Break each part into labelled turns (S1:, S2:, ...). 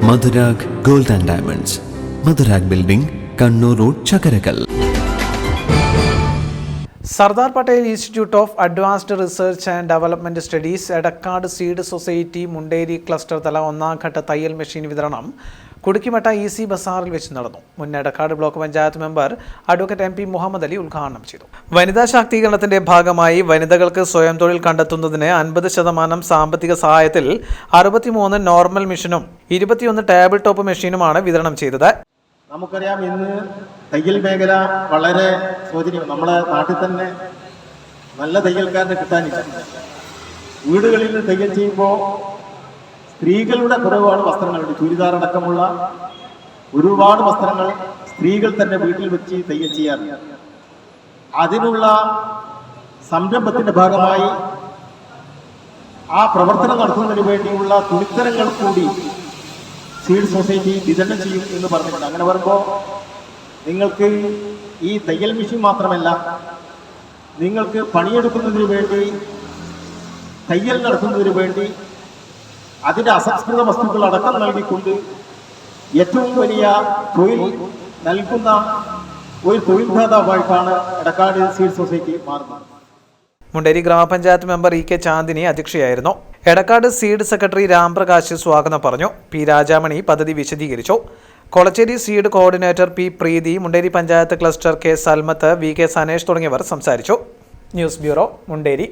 S1: Madhurag gold and diamonds, Madhurag building, Kannur road, Chakkarakal.
S2: Sardar Patel institute of advanced research and development studies Edakkad seed society Munderi cluster തല ഒന്നാം ഘട്ട തയ്യൽ machine വിതരണം കുടുക്കിമട്ട easy ബസാറിൽ വെച്ച് നടന്നു. മുൻ Edakkad block panchayat member advocate MP Muhammad Ali ഉദ്ഘാടനം ചെയ്തു. വനിതാ ശാക്തീകരണത്തിന്റെ ഭാഗമായി വനിതകൾക്ക് സ്വയം തൊഴിൽ കണ്ടെത്തുന്നതിന് 50% സാമ്പത്തിക സഹായത്തിൽ 63 നോർമൽ മെഷീനും 21 ടേബിൾ ടോപ്പ് മെഷീനുമാണ് വിതരണം ചെയ്തത്.
S3: നമുക്കറിയാം, ഇന്ന് തയ്യൽ മേഖല വളരെ ശോചനീയം. നമ്മുടെ നാട്ടിൽ തന്നെ നല്ല തയ്യൽക്കാരനെ കിട്ടാനില്ല. വീടുകളിൽ തയ്യൽ ചെയ്യുമ്പോൾ സ്ത്രീകളുടെ കുറവാണ് വസ്ത്രങ്ങളുണ്ട്. ചുരിദാർ അടക്കമുള്ള ഒരുപാട് വസ്ത്രങ്ങൾ സ്ത്രീകൾ തന്നെ വീട്ടിൽ വെച്ച് തയ്യൽ ചെയ്യാറുണ്ട്. അതിനുള്ള സംരംഭത്തിന്റെ ഭാഗമായി ആ പ്രവർത്തനം നടത്തുന്നതിന് വേണ്ടിയുള്ള തുണിത്തരങ്ങൾ കൂടി സീഡ് സൊസൈറ്റി വിതരണം ചെയ്യും എന്ന് പറഞ്ഞിട്ടുണ്ട്. അങ്ങനെ വരുമ്പോൾ നിങ്ങൾക്ക് ഈ തയ്യൽ മെഷീൻ മാത്രമല്ല, നിങ്ങൾക്ക് പണിയെടുക്കുന്നതിന് വേണ്ടി, തയ്യൽ നടത്തുന്നതിന് വേണ്ടി അതിൻ്റെ അസംസ്കൃത വസ്തുക്കൾ അടക്കം നൽകിക്കൊണ്ട് ഏറ്റവും വലിയ തൊഴിൽ നൽകുന്ന ഒരു തൊഴിൽ ദാതാവായിട്ടാണ് എടക്കാട് സീഡ് സൊസൈറ്റി മാറുന്നത്.
S2: മുണ്ടേരി ഗ്രാമപഞ്ചായത്ത് മെമ്പർ EK ചാന്ദിനി അധ്യക്ഷയായിരുന്നു. എടക്കാട് സീഡ് സെക്രട്ടറി രാംപ്രകാശ് സ്വാഗതം പറഞ്ഞു. P രാജാമണി പദ്ധതി വിശദീകരിച്ചു. Kolacheri seed coordinator P Preethi, Munderi panchayat cluster K Salmath, VK Sanesh തുടങ്ങിയവർ സംസാരിച്ചു. News bureau, Munderi.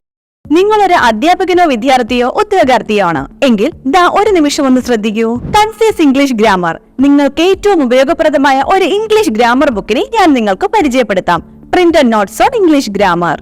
S4: നിങ്ങളൊരു അധ്യാപകനോ വിദ്യാർത്ഥിയോ ഉദ്യോഗാർത്ഥിയോ ആണ് എങ്കിൽ ഒരു നിമിഷം ഒന്ന് ശ്രദ്ധിക്കൂ. കൺസീസ് ഇംഗ്ലീഷ് ഗ്രാമർ, നിങ്ങൾക്ക് ഏറ്റവും ഉപയോഗപ്രദമായ ഒരു ഇംഗ്ലീഷ് ഗ്രാമർ ബുക്കിനെ ഞാൻ നിങ്ങൾക്ക് പരിചയപ്പെടുത്താം. Printed notes on English grammar.